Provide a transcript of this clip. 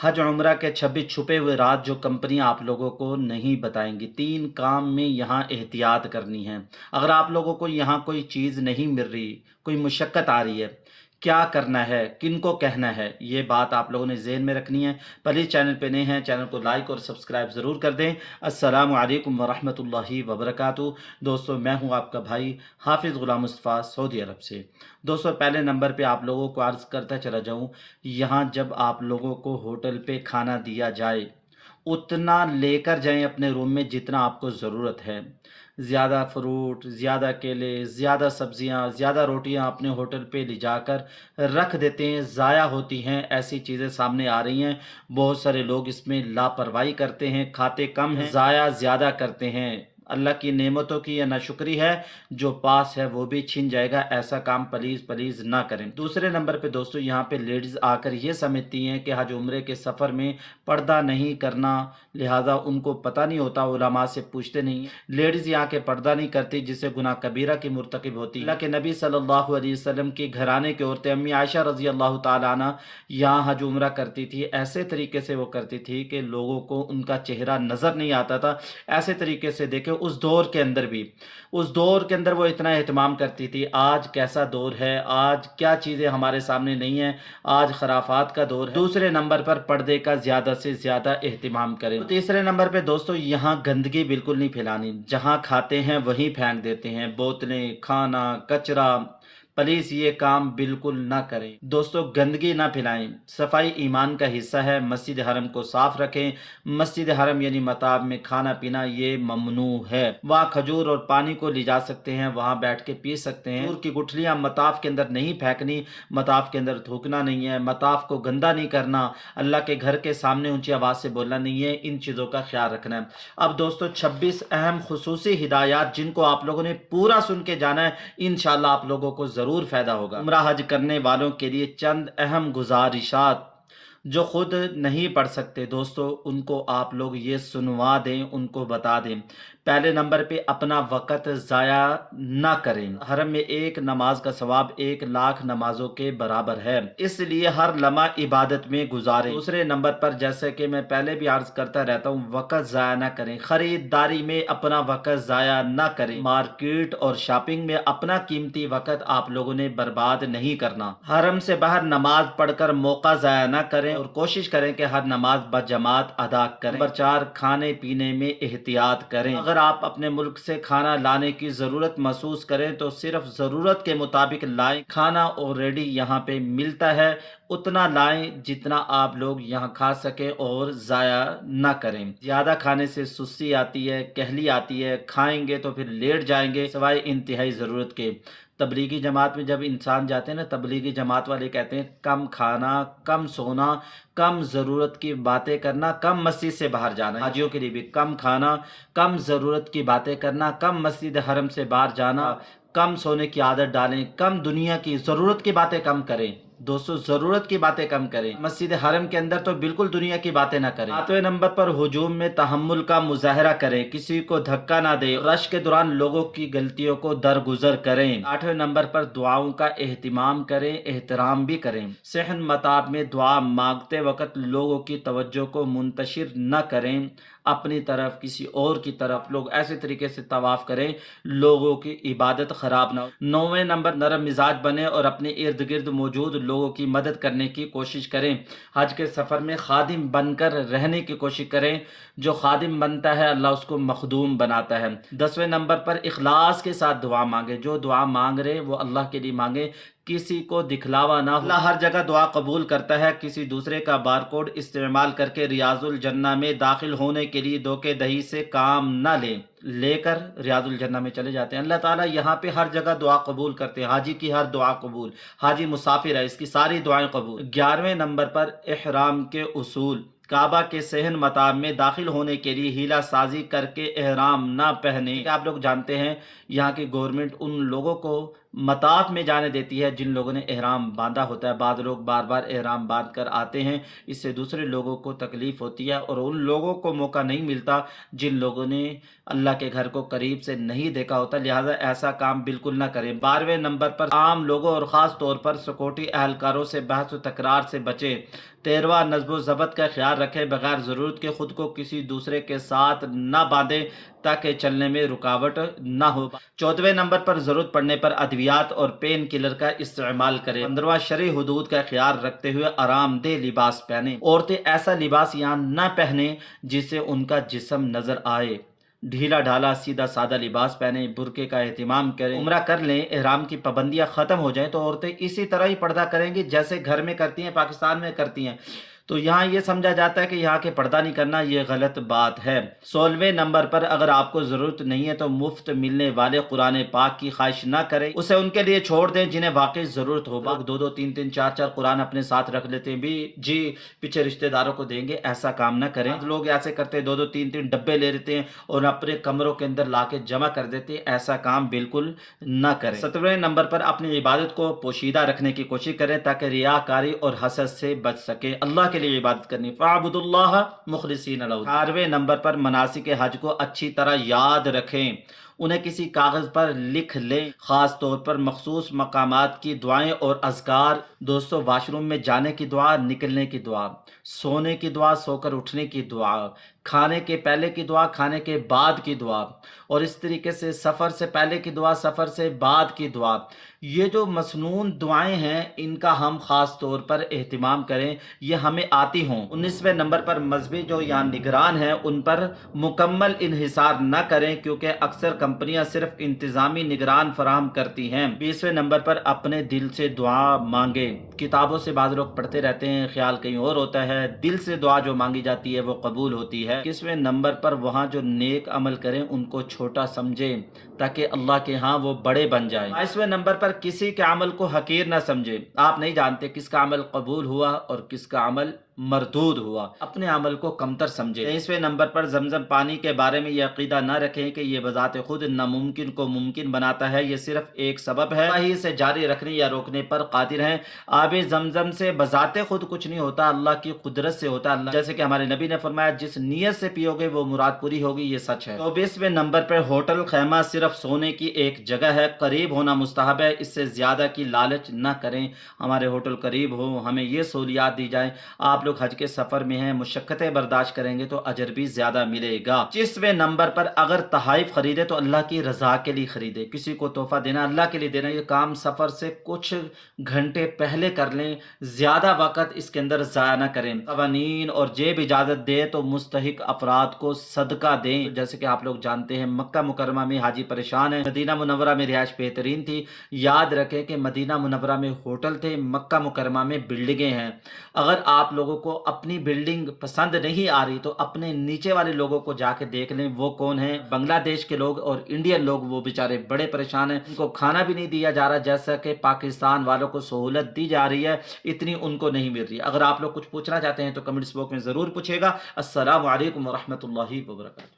हज उम्रा के 26 छुपे हुए राज जो कंपनियां आप लोगों को नहीं बताएंगी। 3 काम में यहाँ एहतियात करनी है। अगर आप लोगों को यहाँ कोई चीज़ नहीं मिल रही, कोई मुशक्क़त आ रही है, क्या करना है, किनको कहना है, ये बात आप लोगों ने ज़हन में रखनी है। प्लीज़ चैनल पे नए हैं, चैनल को लाइक और सब्सक्राइब ज़रूर कर दें। अस्सलामु अलैकुम वरहमतुल्लाहि वबरकातुहू। दोस्तों, मैं हूँ आपका भाई हाफिज़ ग़ुलाम मुस्तफ़ा, सऊदी अरब से। दोस्तों, पहले नंबर पे आप लोगों को अर्ज़ करता चला जाऊँ, यहाँ जब आप लोगों को होटल पे खाना दिया जाए, उतना लेकर जाएं अपने रूम में जितना आपको ज़रूरत है। ज़्यादा फ्रूट, ज़्यादा केले, ज़्यादा सब्ज़ियाँ, ज़्यादा रोटियाँ अपने होटल पे ले जाकर रख देते हैं, ज़ाया होती हैं। ऐसी चीज़ें सामने आ रही हैं। बहुत सारे लोग इसमें लापरवाही करते हैं, खाते कम हैं, ज़ाया ज़्यादा करते हैं। अल्लाह की नेमतों की यह नाशुक्री है, जो पास है वो भी छिन जाएगा। ऐसा काम प्लीज़ प्लीज़ ना करें। दूसरे नंबर पे दोस्तों, यहाँ पे लेडीज़ आकर ये समझती हैं कि हज उम्रे के सफ़र में पर्दा नहीं करना, लिहाजा उनको पता नहीं होता, उलमा से पूछते नहीं हैं। लेडीज़ यहाँ के पर्दा नहीं करती, जिससे गुनाह कबीरा की मुर्तकिब होती है। अल्लाह के नबी सल्लल्लाहु अलैहि वसल्लम के घराने की औरतें अम्मी आयशा रज़ी अल्लाह ताला अन्हा यहाँ हज उम्रा करती थी। ऐसे तरीके से वो करती थी कि लोगों को उनका चेहरा नज़र नहीं आता था। ऐसे तरीके से देखे उस दौर के अंदर भी, उस दौर के अंदर वो इतना एहतमाम करती थी। आज कैसा दौर है, आज क्या चीज़ें हमारे सामने नहीं हैं, आज खराफात का दौर है। दूसरे नंबर पर पर्दे का ज़्यादा से ज़्यादा एहतमाम करें। तो तीसरे नंबर पे दोस्तों, यहाँ गंदगी बिल्कुल नहीं फैलानी। जहाँ खाते हैं वहीं फेंक देते हैं, बोतलें, खाना, कचरा। प्लीज़ ये काम बिल्कुल ना करें। दोस्तों, गंदगी ना फैलाएं। सफाई ईमान का हिस्सा है। मस्जिद हरम को साफ रखें। मस्जिद हरम यानी मताब में खाना पीना ये ममनू है। वहाँ खजूर और पानी को ले जा सकते हैं, वहाँ बैठ के पी सकते हैं। खजूर की गुठलियाँ मताफ के अंदर नहीं फेंकनी, मताफ के अंदर थूकना नहीं है, मताफ को गंदा नहीं करना, अल्लाह के घर के सामने ऊंची आवाज़ से बोलना नहीं है। इन चीज़ों का ख्याल रखना है। अब दोस्तों, 26 अहम खुसूसी हिदायत जिनको आप लोगों ने पूरा सुन के जाना है, इंशाल्लाह आप लोगों को ज़रूर फ़ायदा होगा। उम्रा हज करने वालों के लिए चंद अहम गुजारिशात जो खुद नहीं पढ़ सकते दोस्तों, उनको आप लोग ये सुनवा दें, उनको बता दें। पहले नंबर पे अपना वक़्त ज़ाया ना करें। हरम में एक नमाज का सवाब 1,00,000 नमाजों के बराबर है, इसलिए हर लम्हा इबादत में गुजारें। दूसरे नंबर पर, जैसे कि मैं पहले भी अर्ज़ करता रहता हूँ, वक़्त ज़ाया ना करें। ख़रीदारी में अपना वक़्त ज़ाया ना करें। मार्केट और शॉपिंग में अपना कीमती वक़्त आप लोगों ने बर्बाद नहीं करना। हरम से बाहर नमाज पढ़कर मौका ज़ाया ना करें और कोशिश करें कि हर नमाज बजमात अदा करें। नंबर 4, खाने पीने में एहतियात करें। अगर आप अपने मुल्क से खाना लाने की ज़रूरत महसूस करें तो सिर्फ ज़रूरत के मुताबिक लाएं। खाना ऑलरेडी यहाँ पे मिलता है, उतना लाएं जितना आप लोग यहाँ खा सकें और ज़ाया ना करें। ज़्यादा खाने से सुस्ती आती है, कहली आती है, खाएंगे तो फिर लेट जाएंगे सिवाय इंतहाई ज़रूरत के। तबलीगी जमात में जब इंसान जाते हैं ना, तबलीगी जमात वाले कहते हैं कम खाना, कम सोना, कम ज़रूरत की बातें करना, कम मस्जिद से बाहर जाना। हाजियों के लिए भी कम खाना, कम ज़रूरत की बातें करना, कम मस्जिद हरम से बाहर जाना, कम सोने की आदत डालें, कम दुनिया की ज़रूरत की बातें कम करें। दोस्तों, ज़रूरत की बातें कम करें। मस्जिद हरम के अंदर तो बिल्कुल दुनिया की बातें ना करें। 7वें नंबर पर, हुजूम में तहम्मुल का मुजाहरा करें, किसी को धक्का ना दें। रश के दौरान लोगों की गलतियों को दरगुजर करें। 8वें नंबर पर, दुआओं का एहतिमाम करें, एहतराम भी करें। सेहन मताब में दुआ मांगते वक्त लोगों की तवज्जो को मुंतशिर न करें अपनी तरफ, किसी और की तरफ। लोग ऐसे तरीके से तवाफ़ करें लोगों की इबादत ख़राब ना हो। 9वें नंबर, नरम मिजाज बने और अपने इर्द गिर्द मौजूद लोगों की मदद करने की कोशिश करें। हज के सफ़र में खादिम बनकर रहने की कोशिश करें। जो खादिम बनता है अल्लाह उसको मखदूम बनाता है। 10वें नंबर पर, इखलास के साथ दुआ मांगे। जो दुआ मांग रहे वो अल्लाह के लिए मांगे, किसी को दिखलावा ना हो। अल्लाह हर जगह दुआ कबूल करता है। किसी दूसरे का बारकोड इस्तेमाल करके रियाजुल जन्ना में दाखिल होने के लिए धोखेधड़ी से काम न लेकर रियाजुल जन्ना में चले जाते हैं। अल्लाह ताला यहाँ पे हर जगह दुआ कबूल करते हैं। हाजी की हर दुआ कबूल। हाजी मुसाफिर है, इसकी सारी दुआएं कबूल। 11वें नंबर पर, एहराम के उसूल। काबा के सहन मताब में दाखिल होने के लिए हीला साजी करके एहराम ना पहने। आप लोग जानते हैं यहाँ की गवर्नमेंट उन लोगों को مطاف میں جانے دیتی ہے جن لوگوں نے احرام باندھا ہوتا ہے۔ بعض لوگ بار بار احرام باندھ کر آتے ہیں، اس سے دوسرے لوگوں کو تکلیف ہوتی ہے اور ان لوگوں کو موقع نہیں ملتا جن لوگوں نے اللہ کے گھر کو قریب سے نہیں دیکھا ہوتا، لہٰذا ایسا کام بالکل نہ کریں۔ 12ویں نمبر پر عام لوگوں اور خاص طور پر سیکورٹی اہلکاروں سے بحث و تکرار سے بچیں۔ 13واں نظم و ضبط کا خیال رکھیں، بغیر ضرورت کے خود کو کسی دوسرے کے ساتھ نہ باندھیں تاکہ چلنے میں رکاوٹ نہ ہو۔ 14ویں نمبر پر ضرورت پڑنے پر ادویات اور پین کلر کا استعمال کریں۔ 15واں شرعی حدود کا خیال رکھتے ہوئے آرام دہ لباس پہنیں۔ عورتیں ایسا لباس یہاں نہ پہنیں جس سے ان کا جسم نظر آئے، ڈھیلا ڈھالا سیدھا سادہ لباس پہنیں، برقعے کا اہتمام کریں۔ عمرہ کر لیں، احرام کی پابندیاں ختم ہو جائیں تو عورتیں اسی طرح ہی پردہ کریں گی جیسے گھر میں کرتی ہیں، پاکستان میں کرتی ہیں۔ تو یہاں یہ سمجھا جاتا ہے کہ یہاں کے پردہ نہیں کرنا یہ غلط بات ہے۔ 16ویں نمبر پر اگر آپ کو ضرورت نہیں ہے تو مفت ملنے والے قرآن پاک کی خواہش نہ کریں، اسے ان کے لیے چھوڑ دیں جنہیں واقعی ضرورت ہو۔ لوگ 2 2 3 3 4 4 قرآن اپنے ساتھ رکھ لیتے ہیں، بھی جی پیچھے رشتہ داروں کو دیں گے، ایسا کام نہ کریں۔ لوگ ایسے کرتے ہیں 2 2 3 3 ڈبے لے لیتے ہیں اور اپنے کمروں کے اندر لا کے جمع کر دیتے ہیں، ایسا کام بالکل نہ کریں۔ 17ویں نمبر پر اپنی عبادت کو پوشیدہ رکھنے کی کوشش کریں تاکہ ریاکاری اور حسد سے بچ سکیں۔ اللہ کے لیے عبادت کرنی، فَاعْبُدُوا اللَّهَ مُخْلِصِينَ لَهُ الدِّينَ۔ 18ویں نمبر پر مناسک حج کو اچھی طرح یاد رکھیں، انہیں کسی کاغذ پر لکھ لیں، خاص طور پر مخصوص مقامات کی دعائیں اور اذکار۔ دوستو، واش روم میں جانے کی دعا، نکلنے کی دعا، سونے کی دعا، سو کر اٹھنے کی دعا، کھانے کے پہلے کی دعا، کھانے کے بعد کی دعا، اور اس طریقے سے سفر سے پہلے کی دعا، سفر سے بعد کی دعا، یہ جو مسنون دعائیں ہیں ان کا ہم خاص طور پر اہتمام کریں، یہ ہمیں آتی ہوں۔ 19ویں نمبر پر مذہبی جو یہاں نگران ہیں ان پر مکمل انحصار نہ کریں کیونکہ اکثر کمپنیاں صرف انتظامی نگران فراہم کرتی ہیں۔ 20ویں نمبر پر اپنے دل سے دعا مانگیں۔ کتابوں سے بعض لوگ پڑھتے رہتے ہیں، خیال کہیں اور ہوتا ہے، دل سے دعا جو مانگی جاتی ہے وہ قبول ہوتی ہے۔ 21ویں نمبر پر وہاں جو نیک عمل کریں ان کو چھوٹا سمجھیں تاکہ اللہ کے ہاں وہ بڑے بن جائیں۔ 22ویں نمبر پر کسی کے عمل کو حقیر نہ سمجھیں، آپ نہیں جانتے کس کا عمل قبول ہوا اور کس کا عمل مردود ہوا، اپنے عمل کو کمتر سمجھیں۔ 23ویں نمبر پر زمزم پانی کے بارے میں یہ عقیدہ نہ رکھیں کہ یہ بذات خود ناممکن کو ممکن بناتا ہے، یہ صرف ایک سبب ہے، اللہ ہی اسے جاری رکھنے یا روکنے پر قادر ہیں۔ آب زمزم سے بذات خود کچھ نہیں ہوتا، اللہ کی قدرت سے ہوتا ہے، اللہ جیسے کہ ہمارے نبی نے فرمایا جس نیت سے پیو گے وہ مراد پوری ہوگی، یہ سچ ہے۔ 24ویں نمبر پر ہوٹل خیمہ صرف سونے کی ایک جگہ ہے، قریب ہونا مستحب ہے، اس سے زیادہ کی لالچ نہ کریں، ہمارے ہوٹل قریب ہو، ہمیں یہ سہولیات دی جائیں۔ آپ لوگ حج کے سفر میں ہیں، مشقتیں برداشت کریں گے تو اجر بھی زیادہ ملے گا۔ 25ویں نمبر پر اگر تحائف خریدے تو اللہ کی رضا کے لیے خریدے، کسی کو تحفہ دینا اللہ کے لیے دینا، یہ کام سفر سے کچھ گھنٹے پہلے کر لیں، زیادہ وقت اس کے اندر ضائع نہ کریں۔ قوانین اور جیب اجازت دے تو مستحق افراد کو صدقہ دیں، جیسے کہ آپ لوگ جانتے ہیں مکہ مکرمہ میں حاجی پریشان ہیں، مدینہ منورہ میں رہائش بہترین تھی، یاد رکھیں کہ مدینہ منورہ میں ہوٹل تھے، مکہ مکرمہ میں بلڈنگیں ہیں۔ اگر آپ لوگوں کو اپنی بلڈنگ پسند نہیں آ رہی تو اپنے نیچے والے لوگوں کو جا کے دیکھ لیں وہ کون ہیں۔ بنگلہ دیش کے لوگ اور انڈین لوگ وہ بیچارے بڑے پریشان ہیں، ان کو کھانا بھی نہیں دیا جا رہا جیسا کہ پاکستان والوں کو سہولت دی جا رہی ہے اتنی ان کو نہیں مل رہی۔ اگر آپ لوگ کچھ پوچھنا چاہتے ہیں تو کمنٹس باکس میں ضرور پوچھے گا۔ السلام علیکم ورحمۃ اللہ وبرکاتہ۔